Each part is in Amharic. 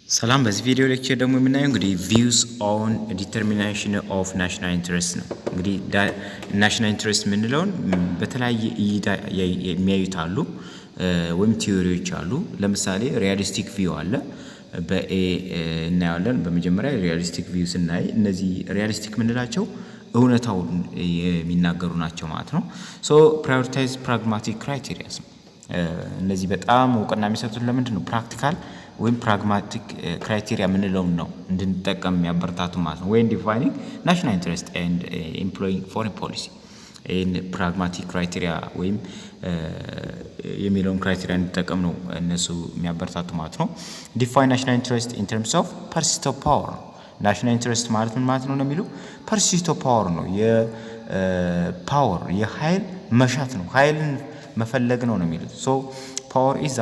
ሰላም በዚህ ቪዲዮ ሌክቸር ደግሞ የምናየው እንግዲህ views on determination of national interest ነው። እንግዲህ national interest የምንለውን በተለያየ እይታ የሚያዩት አሉ ወይም ቲዮሪዎች አሉ። ለምሳሌ ሪያሊስቲክ ቪው አለ በኤ እናያለን። በመጀመሪያ ሪያሊስቲክ ቪው ስናይ እነዚህ ሪያሊስቲክ የምንላቸው እውነታው የሚናገሩ ናቸው ማለት ነው። ሶ ፕራዮሪታይዝ ፕራግማቲክ ክራይቴሪያስ እነዚህ በጣም እውቅና የሚሰጡት ለምንድን ነው? ፕራክቲካል ወይም ፕራግማቲክ ክራይቴሪያ የምንለው ነው እንድንጠቀም የሚያበረታቱ ማለት ነው። when defining national interest and employing foreign policy in pragmatic criteria ወይም የሚለውን ክራይቴሪያ እንድንጠቀም ነው እነሱ የሚያበረታቱ ማለት ነው። define national interest in terms of pursuit of power national interest ማለት ምን ማለት ነው ነው የሚለው pursuit of power ነው። የፓወር የኃይል መሻት ነው፣ ኃይልን መፈለግ ነው የሚሉት። so power is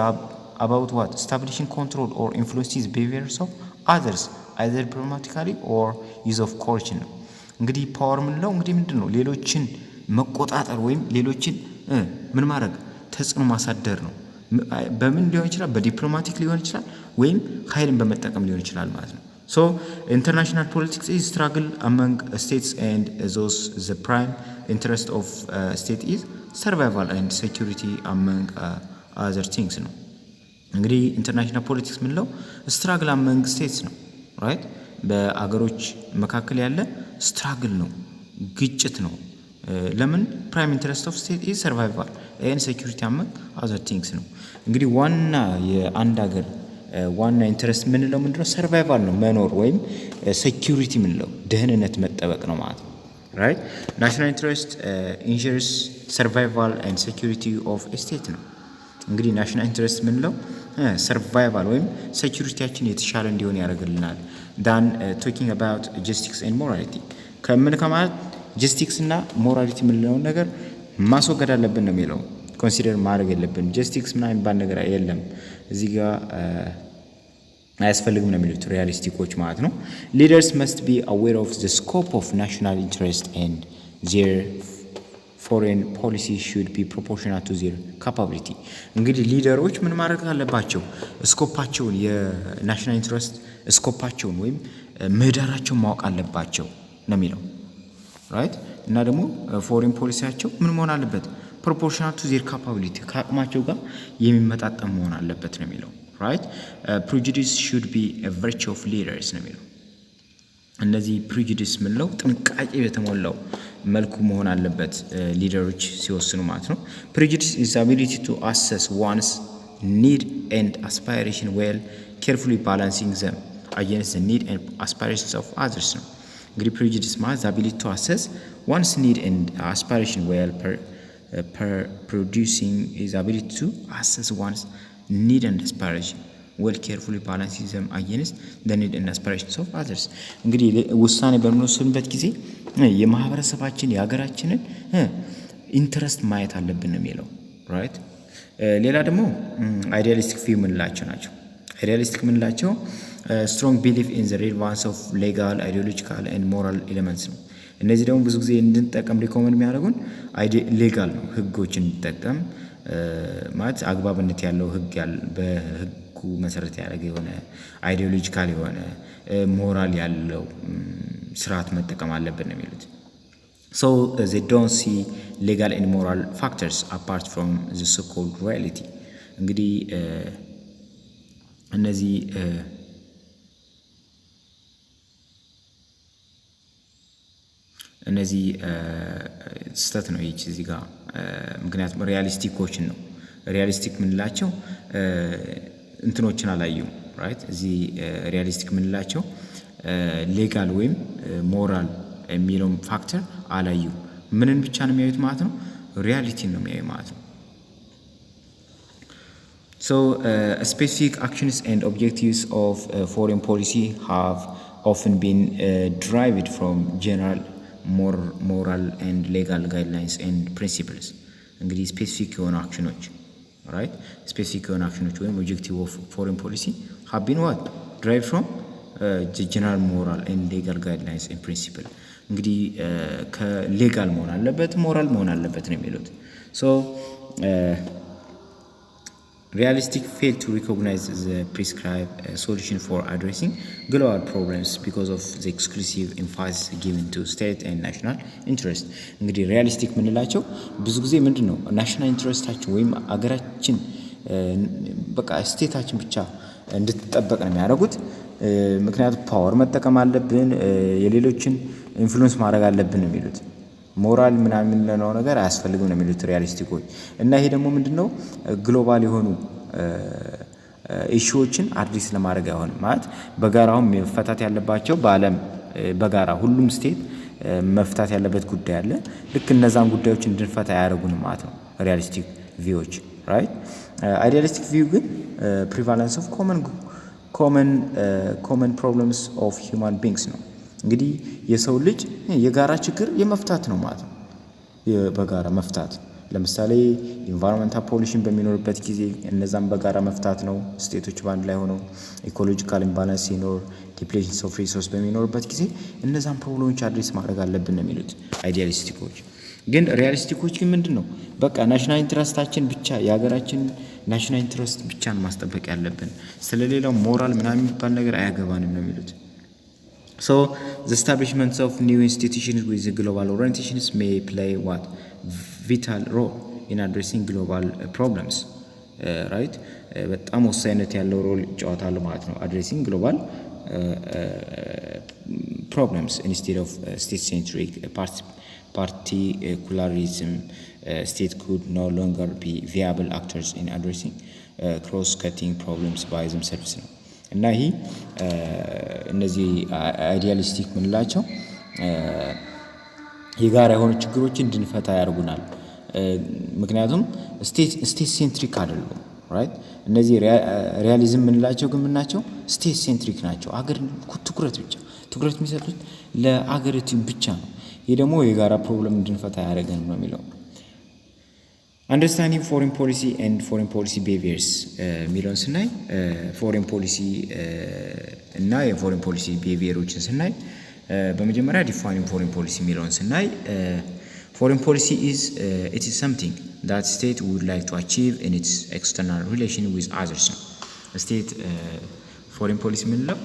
about what? Establishing control or influences behaviors of others either diplomatically or use of coercion ነው። እንግዲህ ፓወር ምንለው እንግዲህ ምንድነው? ሌሎችን መቆጣጠር ወይም ሌሎችን ምን ማድረግ ተጽዕኖ ማሳደር ነው። በምን ሊሆን ይችላል? በዲፕሎማቲክ ሊሆን ይችላል ወይም ኃይልን በመጠቀም ሊሆን ይችላል ማለት ነው። so international politics is struggle among states and those the prime interest of state is survival and security among other things ነው። እንግዲህ ኢንተርናሽናል ፖለቲክስ ምንለው ስትራግል አመንግ ስቴትስ ነው። ራይት በአገሮች መካከል ያለ ስትራግል ነው፣ ግጭት ነው። ለምን? ፕራይም ኢንተረስት ኦፍ ስቴት ኢዝ ሰርቫይቫል ኤንድ ሴኩሪቲ አመንግ አዘር ቲንግስ ነው። እንግዲህ ዋና የአንድ ሀገር ዋና ኢንተረስት ምንለው ምንድነው? ሰርቫይቫል ነው፣ መኖር ወይም ሴኩሪቲ ምንለው ደህንነት መጠበቅ ነው ማለት ነው። ራይት ናሽናል ኢንተረስት ኢንሹርስ ሰርቫይቫል ኤንድ ሴኩሪቲ ኦፍ ስቴት ነው። እንግዲህ ናሽናል ኢንተረስት ምንለው ሰርቫይቫል ወይም ሴኩሪቲያችን የተሻለ እንዲሆን ያደርግልናል። ዳን ቶኪንግ አባውት ጀስቲክስ ኤንድ ሞራሊቲ ከምን ከማለት ጀስቲክስ እና ሞራሊቲ የምንለውን ነገር ማስወገድ አለብን ነው የሚለው። ኮንሲደር ማድረግ የለብን። ጀስቲክስ ምናምን የሚባል ነገር የለም እዚህ ጋር አያስፈልግም ነው የሚሉት ሪያሊስቲኮች ማለት ነው። ሊደርስ መስት ቢ አዌር ኦፍ ዘ ስኮፕ ኦፍ ናሽናል ኢንተረስት ኤንድ ዜር ፎሬን ፖሊሲ should be proportional to their capability እንግዲህ ሊደሮች ምን ማድረግ አለባቸው? ስኮፓቸውን የናሽናል ኢንተረስት ስኮፓቸውን ወይም ምህዳራቸውን ማወቅ አለባቸው ነው የሚለው። ራይት እና ደግሞ ፎሬን ፖሊሲያቸው ምን መሆን አለበት? proportional to their capability ከአቅማቸው ጋር የሚመጣጠን መሆን አለበት ነው የሚለው። ራይት prejudice should be a virtue of leaders ነው የሚለው። እነዚህ ፕሪጁዲስ ምንለው ጥንቃቄ የተሞላው መልኩ መሆን አለበት ሊደሮች ሲወስኑ ማለት ነው። ፕሪጁዲስ is ability to assess one's need and aspiration while carefully balancing them against the need and aspirations of others ነው። እንግዲህ ፕሪጁዲስ ማለት the ability to assess one's need and aspiration while producing is ability to assess one's need and aspiration well carefully balancing them against the need and aspirations of others እንግዲህ ውሳኔ በምንወስንበት ጊዜ የማህበረሰባችን የሀገራችንን ኢንተረስት ማየት አለብን ነው የሚለው። ራይት ሌላ ደግሞ አይዲያሊስቲክ ቪው ምንላቸው ናቸው። አይዲያሊስቲክ ምንላቸው strong belief in the relevance of legal ideological and moral elements ነው። እነዚህ ደግሞ ብዙ ጊዜ እንድንጠቀም ሪኮመንድ የሚያደርጉን ሌጋል ነው፣ ህጎችን እንድንጠቀም ማለት አግባብነት ያለው ህግ በህጉ መሰረት ያደረገ የሆነ አይዲዮሎጂካል የሆነ ሞራል ያለው ስርዓት መጠቀም አለብን ነው የሚሉት። so they don't see legal and moral factors apart from the so-called reality እንግዲህ እነዚህ ስህተት ነው ይቺ እዚህ ጋር ምክንያቱም ሪያሊስቲኮችን ነው ሪያሊስቲክ ምንላቸው እንትኖችን አላዩም። ራይት እዚህ ሪያሊስቲክ ምንላቸው ሌጋል ወይም ሞራል የሚለው ፋክተር አላዩም። ምንን ብቻ ነው የሚያዩት ማለት ነው? ሪያሊቲን ነው የሚያዩት ማለት ነው። so specific actions and objectives of foreign policy have often been derived from general moral and legal guidelines and principles እንግዲህ ስፔሲፊክ የሆኑ አክሽኖች ራይት ስፔሲፊክ የሆኑ አክሽኖች ወይም ኦብጀክቲቭ ኦፍ ፎሬን ፖሊሲ have been what derived from general moral and legal guidelines and principle እንግዲህ ከሌጋል መሆን አለበት ሞራል መሆን አለበት ነው የሚሉት። so realistic fail to recognize the prescribed solution for addressing global problems because of the exclusive emphasis given to state and national interest እንግዲህ ሪያሊስቲክ ምንላቸው ብዙ ጊዜ ምንድነው ናሽናል ኢንትረስታችን ወይም አገራችን በቃ ስቴታችን ብቻ እንድትጠበቅ ነው የሚያደርጉት ምክንያቱም ፓወር መጠቀም አለብን የሌሎችን ኢንፍሉዌንስ ማድረግ አለብን ነው የሚሉት ሞራል ምናምን ነው ነገር አያስፈልግም ነው የሚሉት ሪያሊስቲኮች እና ይሄ ደግሞ ምንድነው ግሎባል የሆኑ ኢሹዎችን አድሬስ ለማድረግ አይሆንም ማለት በጋራውም መፈታት ያለባቸው በአለም በጋራ ሁሉም ስቴት መፍታት ያለበት ጉዳይ አለ ልክ እነዛን ጉዳዮች እንድንፈታ ያደርጉን ማለት ነው ሪያሊስቲክ ቪዎች ራይት አይዲያሊስቲክ ቪው ግን ፕሪቫለንስ ኦፍ ኮመን ፕሮብለምስ ኦፍ ሂውማን ቢንግስ ነው እንግዲህ የሰው ልጅ የጋራ ችግር የመፍታት ነው ማለት ነው በጋራ መፍታት ለምሳሌ ኢንቫይሮንመንታል ፖሊሽን በሚኖርበት ጊዜ እነዛን በጋራ መፍታት ነው ስቴቶች ባንድ ላይ ሆነው ኢኮሎጂካል ኢምባላንስ ሲኖር ዲፕሌሽን ኦፍ ሪሶርስ በሚኖርበት ጊዜ እነዛን ፕሮብሌሞች አድሬስ ማድረግ አለብን ነው የሚሉት አይዲያሊስቲኮች ግን ሪያሊስቲኮች ግን ምንድነው በቃ ናሽናል ኢንትረስታችን ብቻ የሀገራችን ናሽናል ኢንትረስት ብቻን ማስጠበቅ ያለብን ስለሌላው ሞራል ምናምን የሚባል ነገር አያገባንም ነው የሚሉት So the establishment of new institutions with global orientations may play what vital role in addressing global problems right በጣም ወሳኝነት ያለው ሮል ይጫወታሉ ማለት ነው addressing global problems instead of state centric particularism state could no longer be viable actors in addressing cross cutting problems by themselves ነው እና ይሄ እነዚህ አይዲያሊስቲክ ምንላቸው የጋራ የሆኑ ችግሮችን እንድንፈታ ያርጉናል ምክንያቱም ስቴት ሴንትሪክ አይደሉም ራይት እነዚህ ሪያሊዝም ምንላቸው ግን ምናቸው ስቴት ሴንትሪክ ናቸው አገር ትኩረት የሚሰጡት ለአገሪቱ ብቻ ነው ይሄ ደግሞ የጋራ ፕሮብለም እንድንፈታ ያደርገን ነው የሚለው Understanding foreign policy and foreign policy behaviors ሚለውን ስናይ foreign policy እና የforeign policy behaviorዎችን ስናይ በመጀመሪያ defining foreign policy ሚለውን ስናይ foreign policy it is something that state would like to achieve in its external relation with others state foreign policy ምንለው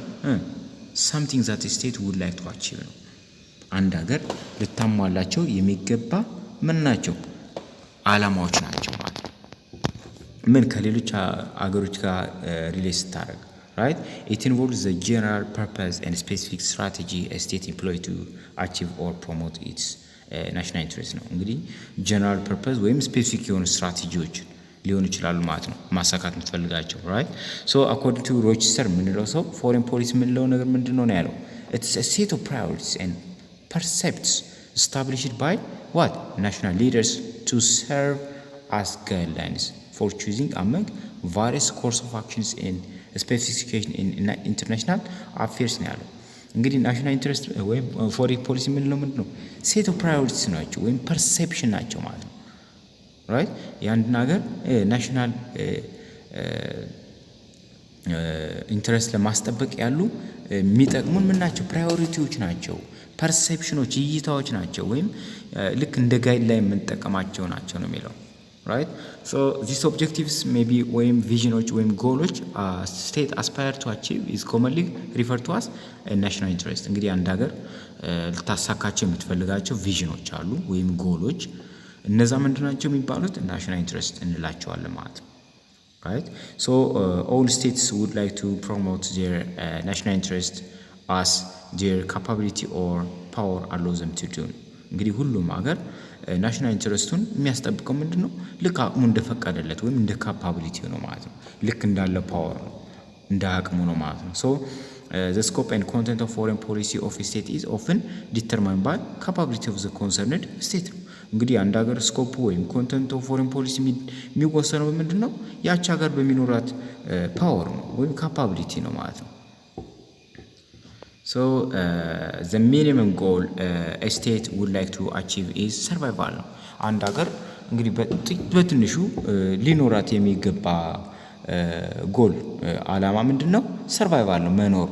something that the state would like to achieve ነው አንድ ሀገር ልታሟላቸው የሚገባ ምን ናቸው አላማዎች ናቸው ማለት ምን ከሌሎች አገሮች ጋር ሪሌት ታደርግ right it involves the general purpose and specific strategy a state employ to achieve or promote its national interest ነው እንግዲህ general purpose ወይም specific የሆኑ ስትራቴጂዎች ሊሆኑ ይችላሉ ማለት ነው ማሳካት የምትፈልጋቸው right so according to Rochester ምንለው ሰው foreign policy ምንለው ነገር ምንድነው ነው ያለው it's a set of priorities and precepts established by what national leaders to serve as guidelines for choosing among various course of actions in specification in international affairs ነው ያለው እንግዲህ ናሽናል ኢንትረስት ወይም ፎሬን ፖሊሲ ምንለው ምንድነው ሴት ኦፍ ፕራዮሪቲስ ናቸው ወይም ፐርሴፕሽን ናቸው ማለት ነው ራይት የአንድ ሀገር ናሽናል ኢንትረስት ለማስጠበቅ ያሉ የሚጠቅሙን ምን ናቸው ፕራዮሪቲዎች ናቸው ፐርሴፕሽኖች እይታዎች ናቸው ወይም ልክ እንደ ጋይድላይን የምንጠቀማቸው ናቸው ነው የሚለው right so these objectives may be ወይም ቪዥኖች ወይም ጎሎች state aspire to achieve is commonly referred to as a national interest እንግዲህ አንድ ሀገር ልታሳካቸው የምትፈልጋቸው ቪዥኖች አሉ ወይም ጎሎች እነዛ ምንድናቸው የሚባሉት national interest እንላቸዋለን ማለት ነው right so all states would like to promote their national interest as their capability or power allows them to do እንግዲህ ሁሉም ሀገር ናሽናል ኢንትረስቱን የሚያስጠብቀው ምንድነው ልክ አቅሙ እንደፈቀደለት ወይም እንደ ካፓቢሊቲ ነው ማለት ነው ልክ እንዳለ ፓወር እንደ አቅሙ ነው ማለት ነው so the scope and content of foreign policy of a state is often determined by capability of the concerned state እንግዲህ አንድ ሀገር ስኮፕ ወይም ኮንቴንት ኦፍ ፎሬን ፖሊሲ የሚወሰነው ምንድነው ያቺ ሀገር በሚኖራት ፓወር ነው ወይም ካፓቢሊቲ ነው ማለት ነው so the minimum goal a state would like to achieve is survival ነው አንድ ሀገር እንግዲህ በትንሹ ሊኖራት የሚገባ ጎል አላማ ምንድነው ሰርቫይቫል ነው መኖር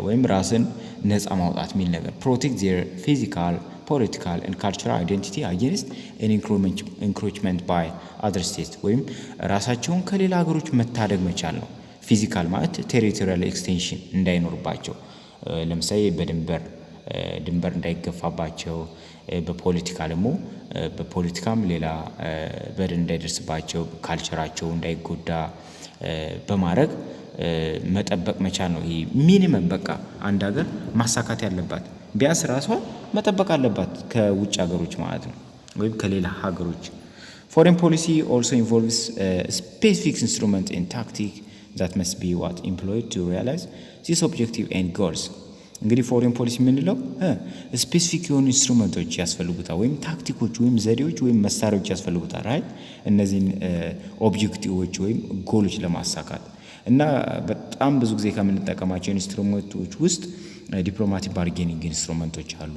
ወይም ራስን ነፃ ማውጣት የሚል ነገር protect their physical political and cultural identity against an encroachment by other states ወይም ራሳቸውን ከሌላ ሀገሮች መታደግ መቻል ነው። ፊዚካል ማለት ቴሪቶሪያል ኤክስቴንሽን እንዳይኖርባቸው ለምሳሌ ድንበር እንዳይገፋባቸው በፖለቲካ ደግሞ በፖለቲካም ሌላ በደል እንዳይደርስባቸው ካልቸራቸው እንዳይጎዳ በማድረግ መጠበቅ መቻል ነው። ይሄ ሚኒመም በቃ አንድ ሀገር ማሳካት ያለባት ቢያንስ ራሷን መጠበቅ አለባት ከውጭ ሀገሮች ማለት ነው ወይም ከሌላ ሀገሮች። Foreign policy also involves specific instrument and tactic that must be what employed to realize this objective and goals. እንግዲህ ፎሬን ፖሊሲ የምንለው ስፔሲፊክ የሆኑ ኢንስትሩመንቶች ያስፈልጉታል ወይም ታክቲኮች ወይም ዘዴዎች ወይም መሳሪያዎች ያስፈልጉታል ራይት እነዚህን ኦብጀክቲቮች ወይም ጎሎች ለማሳካት እና በጣም ብዙ ጊዜ ከምንጠቀማቸው ኢንስትሩመንቶች ውስጥ ዲፕሎማቲክ ባርጌኒንግ ኢንስትሩመንቶች አሉ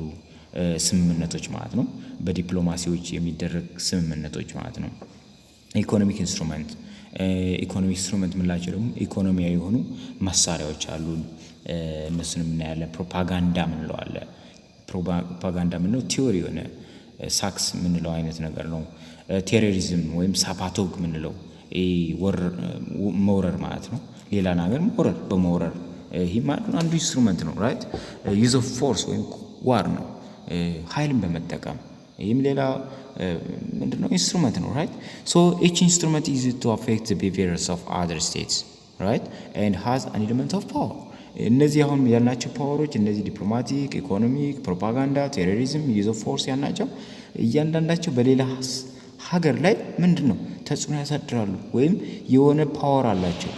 ስምምነቶች ማለት ነው በዲፕሎማሲዎች የሚደረግ ስምምነቶች ማለት ነው። ኢኮኖሚክ ኢንስትሩመንት ምንላቸው ደግሞ ኢኮኖሚያዊ የሆኑ መሳሪያዎች አሉ እነሱንም እናያለን። ፕሮፓጋንዳ ምንለው አለ ፕሮፓጋንዳ ምንለው ቲዮሪ የሆነ ሳክስ ምንለው አይነት ነገር ነው። ቴሮሪዝም ወይም ሳፓቶግ ምንለው መውረር ማለት ነው ሌላ ነገር በመውረር ይሄ ማለት አንዱ ኢንስትሩመንት ነው ራይት ዩዝ ኦፍ ፎርስ ወይም ዋር ነው ኃይልን በመጠቀም ይህም ሌላ ምንድነው ኢንስትሩመንት ነው ራይት ሶ each instrument is to affect the behaviors of other states right and has an element of power እነዚህ አሁን ያልናቸው ፓወሮች እነዚህ ዲፕሎማቲክ ኢኮኖሚክ ፕሮፓጋንዳ ቴሮሪዝም ዩዝ ኦፍ ፎርስ ያልናቸው እያንዳንዳቸው በሌላ ሀገር ላይ ምንድነው ተጽዕኖ ያሳድራሉ ወይም የሆነ ፓወር አላቸው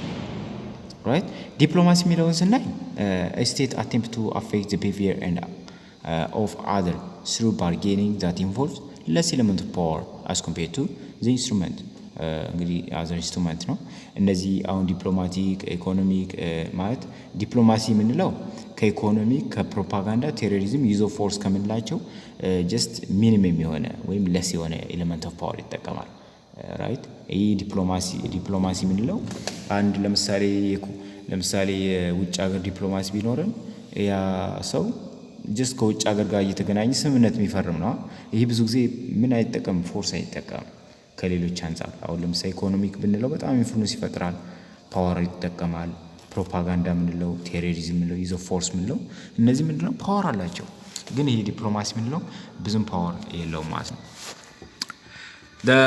right ዲፕሎማሲ የሚለውን ስናይ state attempt to affect the behavior and of other through bargaining that involves less element of power as compared to the instrument እንግዲህ other instrument ነው። እነዚህ አሁን ዲፕሎማቲክ ኢኮኖሚክ ማለት ዲፕሎማሲ የምንለው ከኢኮኖሚክ ከፕሮፓጋንዳ ቴሮሪዝም ዩዝ ኦፍ ፎርስ ከምንላቸው ጀስት ሚኒመም የሆነ ወይም ለስ የሆነ ኤሌመንት ኦፍ ፓወር ይጠቀማል ራይት ይሄ ዲፕሎማሲ የምንለው አንድ ለምሳሌ ውጭ ሀገር ዲፕሎማሲ ቢኖርም ያ ሰው ጀስት ከውጭ ሀገር ጋር እየተገናኘ ስምምነት የሚፈርም ነው። ይሄ ብዙ ጊዜ ምን አይጠቀም ፎርስ አይጠቀም ከሌሎች አንፃር አሁን ለምሳሌ ኢኮኖሚክ ብንለው በጣም ኢንፍሉዌንስ ይፈጥራል ፓወር ይጠቀማል። ፕሮፓጋንዳ ምንለው ቴሮሪዝም ምንለው ዩዝ ኦፍ ፎርስ ምንለው እነዚህ ምንድነው ፓወር አላቸው ግን ይሄ ዲፕሎማሲ ምንለው ብዙም ፓወር የለውም ማለት ነው። the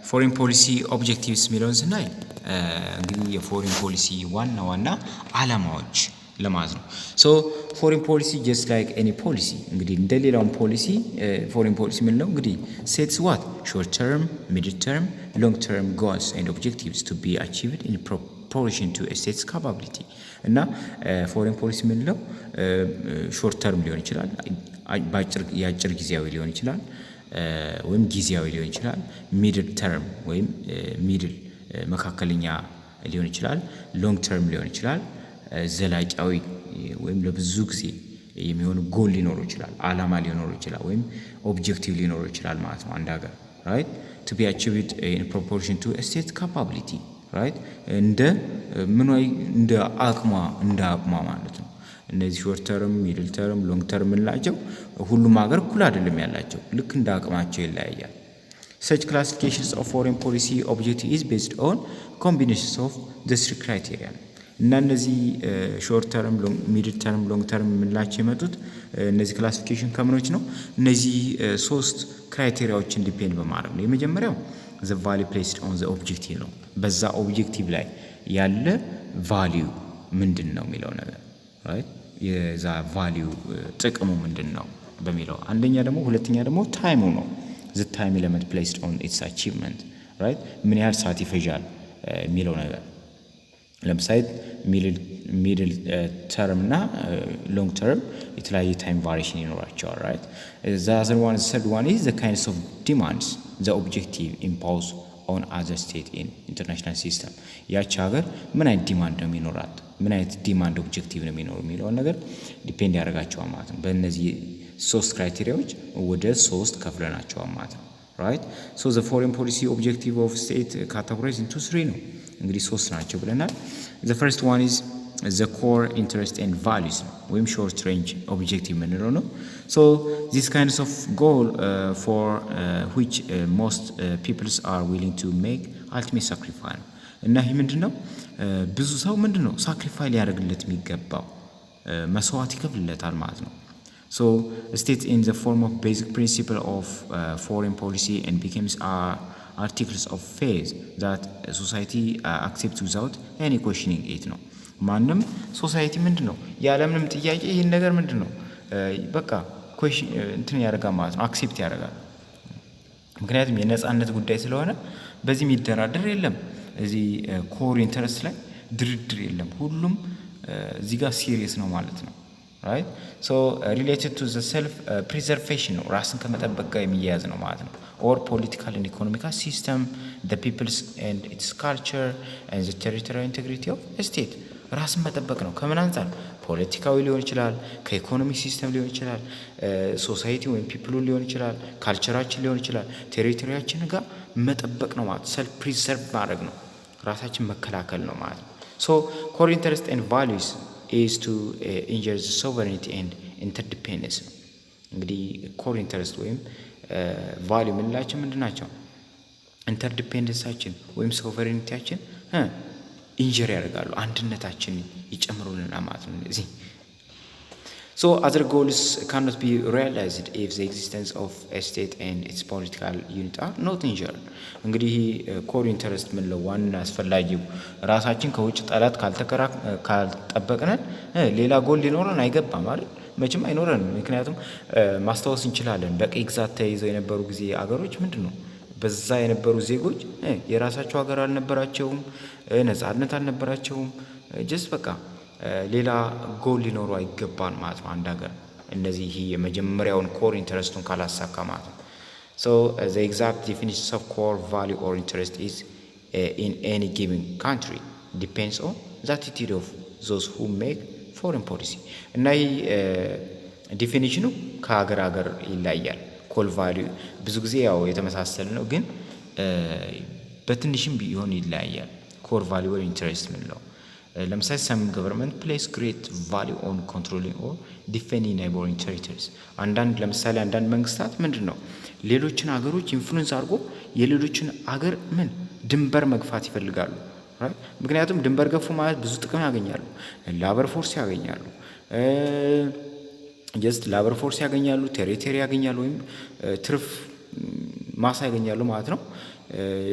foreign policy objectives የሚለውን ስናይ እንግዲህ የፎሬን ፖሊሲ ዋና ዓላማዎች ለማለት ነው። ሶ ፎሬን ፖሊሲ just like any policy እንግዲህ እንደሌላውን ፖሊሲ ፎሬን ፖሊሲ ምንለው እንግዲህ sets what short term middle term long term goals and objectives to be achieved in proportion to a state's capability እና ፎሬን ፖሊሲ ምንለው ሾርት ተርም ሊሆን ይችላል የአጭር ጊዜያዊ ሊሆን ይችላል ወይም ጊዜያዊ ሊሆን ይችላል ሚድል ተርም ወይም ሚድል መካከለኛ ሊሆን ይችላል ሎንግ ተርም ሊሆን ይችላል ዘላቂያዊ ወይም ለብዙ ጊዜ የሚሆን ጎል ሊኖረው ይችላል ዓላማ ሊኖረው ይችላል ወይም ኦብጀክቲቭ ሊኖረው ይችላል ማለት ነው አንድ ሀገር right to be achieved in proportion to a state capability right እንደ አቅሟ ማለት ነው። እነዚህ ሾርት ተርም ሚድል ተርም ሎንግ ተርም እንላቸው ሁሉም ሀገር እኩል አይደለም ያላቸው ልክ እንደ አቅማቸው ይለያያል። such classifications of foreign policy objective is based on combinations of the three criteria እና እነዚህ ሾርት ተርም ሚድል ተርም ሎንግ ተርም የምንላቸው የመጡት እነዚህ ክላሲፊኬሽን ከምኖች ነው እነዚህ ሶስት ክራይቴሪያዎችን ዲፔንድ በማድረግ ነው። የመጀመሪያው the value placed on the objective ነው በዛ ኦብጀክቲቭ ላይ ያለ ቫልዩ ምንድነው የሚለው ነገር right የዛ ቫልዩ ጥቅሙ ምንድነው በሚለው ሁለተኛ ደግሞ ታይሙ ነው the time element placed on its achievement right ምን ያህል ሰዓት ይፈጃል የሚለው ነገር ለምሳሌ ሚድል ተርም እና ሎንግ ተርም የተለያየ ታይም ቫሪዬሽን ይኖራቸዋል right the third one is the kinds of demands the objective impose on other state in international system ያቺ ሀገር ምን አይነት ዲማንድ ነው የሚኖራት ምን አይነት ዲማንድ ኦብጀክቲቭ ነው የሚኖረው ነገር ዲፔንድ ያደርጋቸዋል ማለት ነው። በእነዚህ ሶስት ክራይቴሪያዎች ወደ ሶስት ከፍለናቸዋል ማለት ነው right so the foreign policy objective of state categorized into three ነው እንግዲህ ሶስት ናቸው ብለናል። the first one is the core interest and values ነው ወይም short range objective የምንለው ነው። so these kinds of goal for which most peoples are willing to make ultimate sacrifice እና ይህ ምንድነው ብዙ ሰው ምንድነው ሳክሪፋይ ሊያደርግለት የሚገባው መስዋዕት ይከፍልለታል ማለት ነው። so states in the form of basic principle of foreign policy and becomes articles of faith that society accepts without any questioning it ነው። ማንም ሶሳይቲ ምንድነው ያለምንም ጥያቄ ይሄን ነገር ምንድነው በቃ እንትን ያደርጋል ማለት ነው አክሴፕት ያደርጋል። ምክንያቱም የነጻነት ጉዳይ ስለሆነ በዚህ የሚደራደር የለም። እዚህ ኮር ኢንተረስት ላይ ድርድር የለም። ሁሉም እዚህ ጋር ሲሪየስ ነው ማለት ነው። right so related to the self preservation ነው ራስን ከመጠበቅ ጋር የሚያያዝ ነው ማለት ነው። or political and economical system the people's and its culture and the territorial integrity of a state ራስን መጠበቅ ነው። ከምን አንፃር ፖለቲካዊ ሊሆን ይችላል፣ ከኢኮኖሚ ሲስተም ሊሆን ይችላል፣ ሶሳይቲ ወይም ፒፕሉ ሊሆን ይችላል፣ ካልቸራችን ሊሆን ይችላል፣ ቴሪቶሪያችን ጋር መጠበቅ ነው ማለት ሰልፍ ፕሪዘርቭ ማድረግ ነው፣ ራሳችን መከላከል ነው ማለት ነው። so core interest and values is to ensure the sovereignty and interdependence ነው። እንግዲህ core interest ወይም value ምንላቸው ምንድናቸው? ኢንተርዲፔንደንሳችን ወይም ሶቨሬኒቲያችን ኢንጀር ያደርጋሉ፣ አንድነታችን ይጨምሩልና ማለት ነው እዚህ so other goals cannot be realized if the existence of a state and its political unit are not injured እንግዲህ ኮር ኢንተረስት ምን ዋና አስፈላጊው ራሳችን ከውጭ ጠላት ካልጠበቅን ሌላ ጎል ሊኖረን አይገባም አይደል? መቼም አይኖረንም። ምክንያቱም ማስታወስ እንችላለን በቀይ ግዛት ተይዘው የነበሩ ጊዜ አገሮች ምንድነው በዛ የነበሩ ዜጎች የራሳቸው ሀገር አልነበራቸውም፣ ነጻነት አልነበራቸውም። ጀስት በቃ ሌላ ጎል ሊኖረው አይገባም ማለት ነው አንድ ሀገር እነዚህ ይሄ የመጀመሪያውን ኮር ኢንተረስቱን ካላሳካ ማለት ነው። so the exact definition of core value or interest is in any given country depends on the attitude of those who make foreign policy እና ይሄ ዲፊኒሽኑ ከሀገር ሀገር ይለያያል። ኮር ቫልዩ ብዙ ጊዜ ያው የተመሳሰለ ነው ግን በትንሽም ቢሆን ይለያያል። ኮር ቫልዩ or interest ምንለው ለምሳሌ some government place great value on controlling or defending neighboring territories ለምሳሌ አንዳንድ መንግስታት ምንድነው ሌሎችን ሀገሮች ኢንፍሉዌንስ አድርጎ የሌሎችን ሀገር ምን ድንበር መግፋት ይፈልጋሉ። ምክንያቱም ድንበር ገፉ ማለት ብዙ ጥቅም ያገኛሉ፣ ላበር ፎርስ ያገኛሉ፣ ጀስት ላበር ፎርስ ያገኛሉ፣ ቴሪቶሪ ያገኛሉ ወይም ትርፍ ማሳ ያገኛሉ ማለት ነው።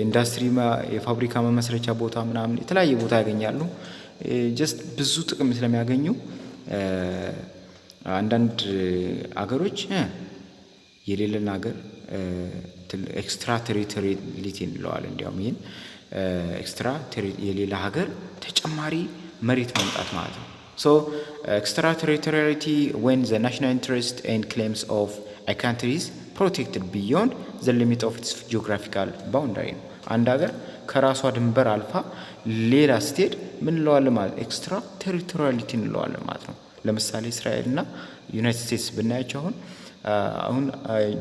ኢንዱስትሪ የፋብሪካ መመስረቻ ቦታ ምናምን የተለያየ ቦታ ያገኛሉ። ጀስት ብዙ ጥቅም ስለሚያገኙ አንዳንድ አገሮች የሌለን ሀገር ኤክስትራ ቴሪቶሪያሊቲ እንለዋለን። እንዲያውም ይሄን ኤክስትራ የሌላ ሀገር ተጨማሪ መሬት ማምጣት ማለት ነው። so extra territoriality when the national interest and claims of a country is protected beyond the limit of its geographical boundary ነው። አንድ ሀገር ከራሷ ድንበር አልፋ ሌላ ስቴት ምን እንለዋለን ማለት ኤክስትራ ቴሪቶሪያሊቲ እንለዋለን ማለት ነው። ለምሳሌ እስራኤልና ዩናይትድ ስቴትስ ብናያቸው አሁን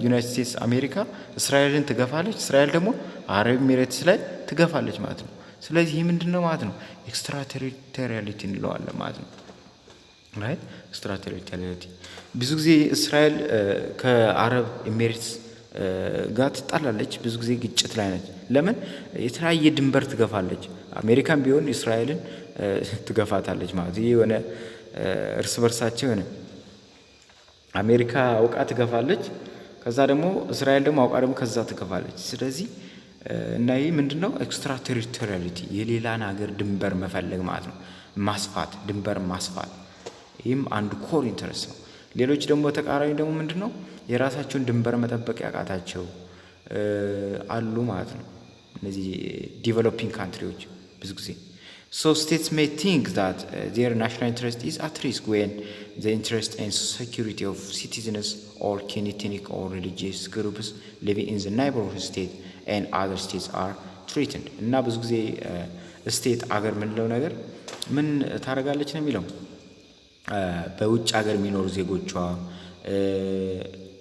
ዩናይትድ ስቴትስ አሜሪካ እስራኤልን ትገፋለች፣ እስራኤል ደግሞ አረብ ኤሚሬትስ ላይ ትገፋለች ማለት ነው። ስለዚህ ይህ ምንድነው ማለት ነው ኤክስትራ ቴሪቶሪያሊቲ እንለዋለን ማለት ነው። right ኤክስትራ ቴሪቶሪያሊቲ ብዙ ጊዜ እስራኤል ከአረብ ኤሚሬትስ ጋር ትጣላለች፣ ብዙ ጊዜ ግጭት ላይ ነች። ለምን የተለያየ ድንበር ትገፋለች። አሜሪካን ቢሆን እስራኤልን ትገፋታለች ማለት ይሄ የሆነ እርስ በርሳቸው የሆነ አሜሪካ አውቃ ትገፋለች፣ ከዛ ደግሞ እስራኤል ደግሞ አውቃ ደግሞ ከዛ ትገፋለች። ስለዚህ እና ይሄ ምንድነው ኤክስትራ ቴሪቶሪያሊቲ የሌላን ሀገር ድንበር መፈለግ ማለት ነው፣ ማስፋት፣ ድንበር ማስፋት። ይህም አንዱ ኮር ኢንተረስት ነው። ሌሎች ደግሞ ተቃራኒ ደግሞ ምንድነው የራሳቸውን ድንበር መጠበቅ ያቃታቸው አሉ ማለት ነው። እነዚህ ዲቨሎፒንግ ካንትሪዎች ብዙ ጊዜ so states may think that their national interest is at risk when the interest and security of citizens or ethnic or religious groups living in the neighborhood state and other states are threatened እና ብዙ ጊዜ ስቴት አገር ምንለው ነገር ምን ታረጋለች ነው የሚለው በውጭ ሀገር የሚኖሩ ዜጎቿ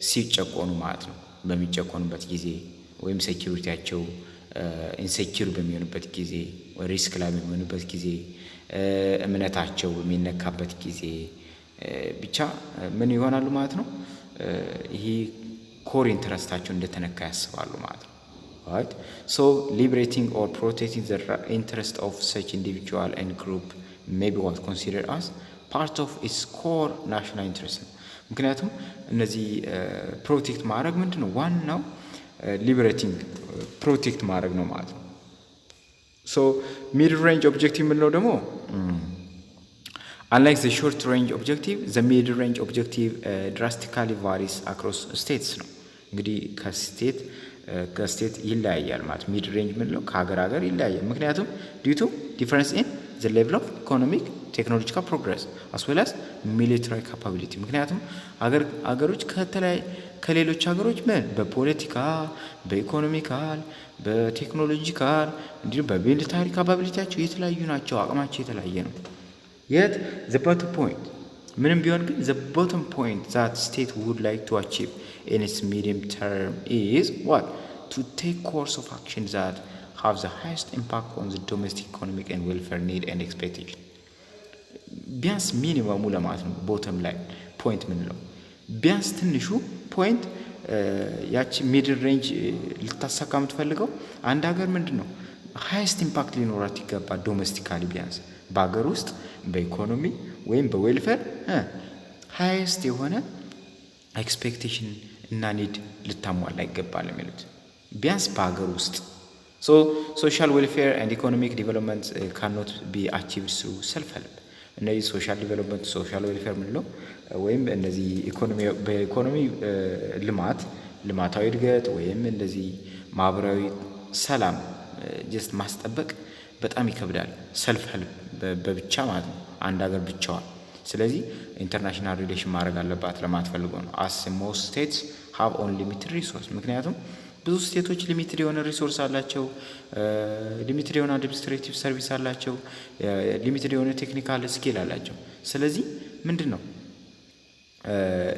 ሲጨቆኑ ማለት ነው። በሚጨቆኑበት ጊዜ ወይም ሴኩሪቲያቸው ኢንሴኪዩር በሚሆንበት ጊዜ ወይ ሪስክ ላይ በሚሆንበት ጊዜ እምነታቸው የሚነካበት ጊዜ ብቻ ምን ይሆናሉ ማለት ነው ይሄ ኮር ኢንተረስታቸው እንደተነካ ያስባሉ ማለት ነው right so liberating or protecting the interest of such individual and group may be what considered as part of its core national interest ምክንያቱም እነዚህ ፕሮቴክት ማድረግ ምንድነው ዋናው liberating protect ማድረግ ነው ማለት ነው so mid range objective ምንለው ደግሞ unlike the short range objective the mid range objective drastically varies across states ነው እንግዲህ ከስቴት ይለያያል ማለት ሚድ ሬንጅ ምንለው ከሀገር ይለያያል ምክንያቱም due to difference in the level of economic technological progress as well as military capability ምክንያቱም ሀገሮች ከሌሎች ሀገሮች በፖለቲካ በኢኮኖሚካል በቴክኖሎጂካል እንዲሁም በሚሊታሪ ካፓቢሊቲያቸው የተለያዩ ናቸው አቅማቸው የተለያየ ነው yet the bottom point ምንም ቢሆን ግን the bottom point that state would like to achieve in its medium term is what to take course of action that have the highest impact on the domestic economic and welfare need and expectation ቢያንስ ሚኒመሙ ለማለት ነው bottom line point ምንለው ቢያንስ ትንሹ point ያቺ ሚድል ሬንጅ ልታሳካ የምትፈልገው አንድ ሀገር ምንድነው highest impact ሊኖራት ይገባል ዶሜስቲካሊ ቢያንስ በአገር ውስጥ በኢኮኖሚ ወይም በዌልፌር highest የሆነ expectation እና need ልታሟላ ይገባል ማለት ቢያንስ በአገር ውስጥ so social welfare and economic development cannot be achieved through self help እነዚህ social development social welfare ምንለው ወይም እነዚህ በኢኮኖሚ ልማታዊ እድገት ወይም እንደዚህ ማህበራዊ ሰላም just ማስጠበቅ በጣም ይከብዳል self help በብቻ ማለት ነው አንድ ሀገር ብቻዋን ስለዚህ ኢንተርናሽናል ሪሌሽን ማድረግ አለባት ለማትፈልገው ነው as most states have only limited resource ምክንያቱም ብዙ ስቴቶች ሊሚትድ የሆነ ሪሶርስ አላቸው ሊሚትድ የሆነ አድሚኒስትሬቲቭ ሰርቪስ አላቸው ሊሚትድ የሆነ ቴክኒካል ስኪል አላቸው ስለዚህ ምንድነው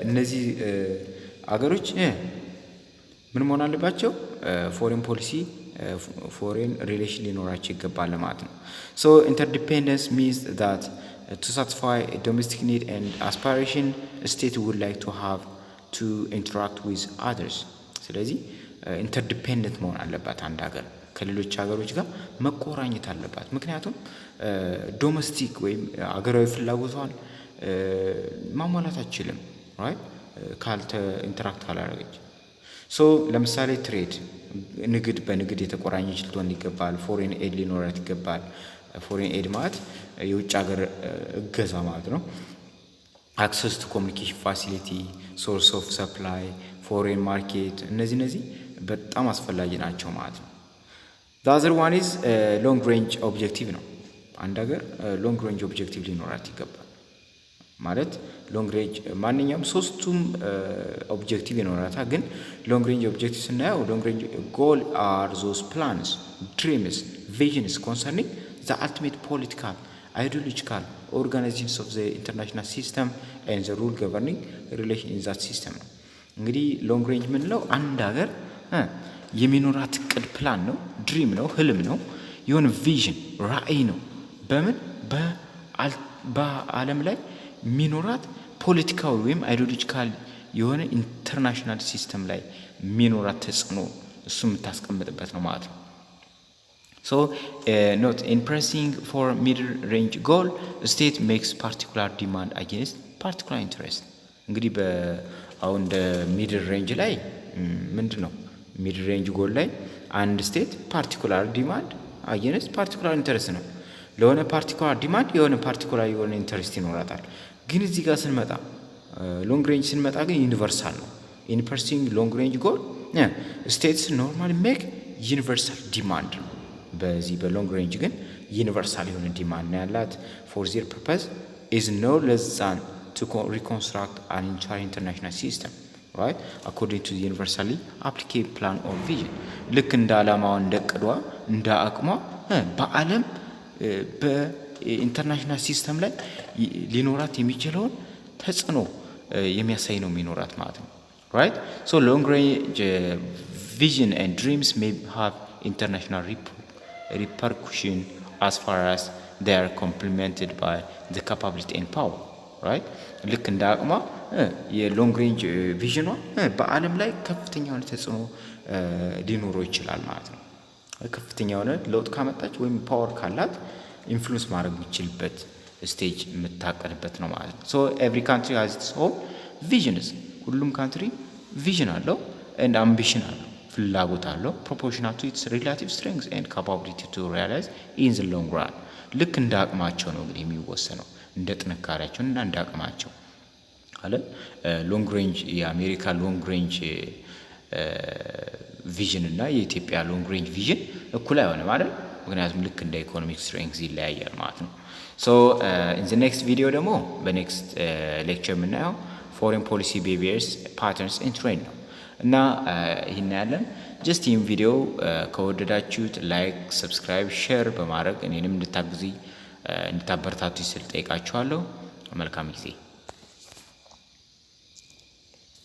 እነዚህ አገሮች ምን መሆን አለባቸው ፎሬን ፖሊሲ ፎሬን ሪሌሽን ሊኖራቸው ይገባል ማለት ነው so interdependence means that to satisfy a domestic need and aspiration a state would like to have to interact with others ስለዚህ ኢንተርዲፔንደንት መሆን አለባት አንድ ሀገር ከሌሎች ሀገሮች ጋር መቆራኘት አለባት ምክንያቱም ዶሜስቲክ ወይም ሀገራዊ ፍላጎቷን ማሟላት አትችልም right ካልተ ኢንተራክት ካላደረገች so ለምሳሌ ትሬድ በንግድ የተቆራኘች ልትሆን ይገባል ፎሬን ኤድ ሊኖራት ይገባል ፎሬን ኤድ ማለት የውጭ ሀገር እገዛ ማለት ነው access to communication facility source of supply foreign market እነዚህ በጣም አስፈላጊ ናቸው ማለት ነው the other one is long range objective ነው አንድ ሀገር long range objective ሊኖራት ይገባል ማለት long range ማንኛውም ሶስቱም objective ይኖራታል ግን long range objective ስናየው long range goal are those plans dreams visions concerning the ultimate political ideological organizations of the international system and the rule governing relation in that system ነው እንግዲህ long range ምንለው አንድ ሀገር የሚኖራት ቅድ ፕላን ነው ድሪም ነው ህልም ነው የሆነ ቪዥን ራዕይ ነው በምን በዓለም ላይ ሚኖራት ፖለቲካዊ ወይም አይዲዮሎጂካል የሆነ ኢንተርናሽናል ሲስተም ላይ ሚኖራት ተጽዕኖ እሱ የምታስቀምጥበት ነው ማለት ነው so not in pressing for middle range goal state makes particular demand against particular interest እንግዲህ አሁን እንደ ሚድል ሬንጅ ላይ ምንድነው ሚድል ሬንጅ ጎል ላይ አንድ ስቴት ፓርቲኩላር ዲማንድ against particular interest ነው ለሆነ ፓርቲኩላር ዲማንድ የሆነ ኢንተረስት ይኖራታል ግን እዚህ ጋር ስንመጣ ሎንግ ሬንጅ ስንመጣ ግን ዩኒቨርሳል ነው in pursuing long range goal states normally make universal demand ነው በዚህ በሎንግ ሬንጅ ግን ዩኒቨርሳል የሆነ ዲማንድ ነው ያላት for their purpose is no less than to reconstruct an entire international system right according to the universally applicable plan or vision ልክ እንደ ዓላማው እንደ ቅዷ እንደ አቅሟ በዓለም በኢንተርናሽናል ሲስተም ላይ ሊኖራት የሚችለውን ተጽዕኖ የሚያሳይ ነው የሚኖራት ማለት ነው right so long range vision and dreams may have international repercussion as far as they are complemented by the capability and power, right? ልክ እንደ አቅሟ የሎንግ ሬንጅ ቪዥኗ በዓለም ላይ ከፍተኛ የሆነ ተጽዕኖ ሊኖረው ይችላል ማለት ነው። ከፍተኛ የሆነ ለውጥ ካመጣች ወይም ፓወር ካላት ኢንፍሉዌንስ ማድረግ የሚችልበት ስቴጅ የምታቀድበት ነው ማለት ነው። ሶ ኤቭሪ ካንትሪ ሃዝ ኢትስ ኦን ቪዥንስ። ሁሉም ካንትሪ ቪዥን አለው ኤንድ አምቢሽን አለው፣ ፍላጎት አለው። ፕሮፖርሽናል ቱ ኢትስ ሪላቲቭ ስትሬንግዝ ኤንድ ካፓቢሊቲ ቱ ሪያላይዝ ኢን ዘ ሎንግ ራን። ልክ እንደ አቅማቸው ነው እንግዲህ የሚወሰነው፣ እንደ ጥንካሬያቸው እና እንደ አቅማቸው አለ። ሎንግ ሬንጅ የአሜሪካ ሎንግ ሬንጅ ቪዥን እና የኢትዮጵያ ሎንግ ሬንጅ ቪዥን እኩል አይሆንም አይደል? ምክንያቱም ልክ እንደ ኢኮኖሚክ ስትሬንግዝ ይለያያል ማለት ነው። ሶ ኢን ዘ ኔክስት ቪዲዮ ደግሞ በኔክስት ሌክቸር የምናየው ፎሬን ፖሊሲ ቢሄቪየርስ ፓተርንስ ኤንድ ትሬንድ ነው እና ይህን ያለን ጀስት ይህን ቪዲዮ ከወደዳችሁት ላይክ፣ ሰብስክራይብ፣ ሼር በማድረግ እኔንም እንድታበረታቱ ስል ጠይቃችኋለሁ። መልካም ጊዜ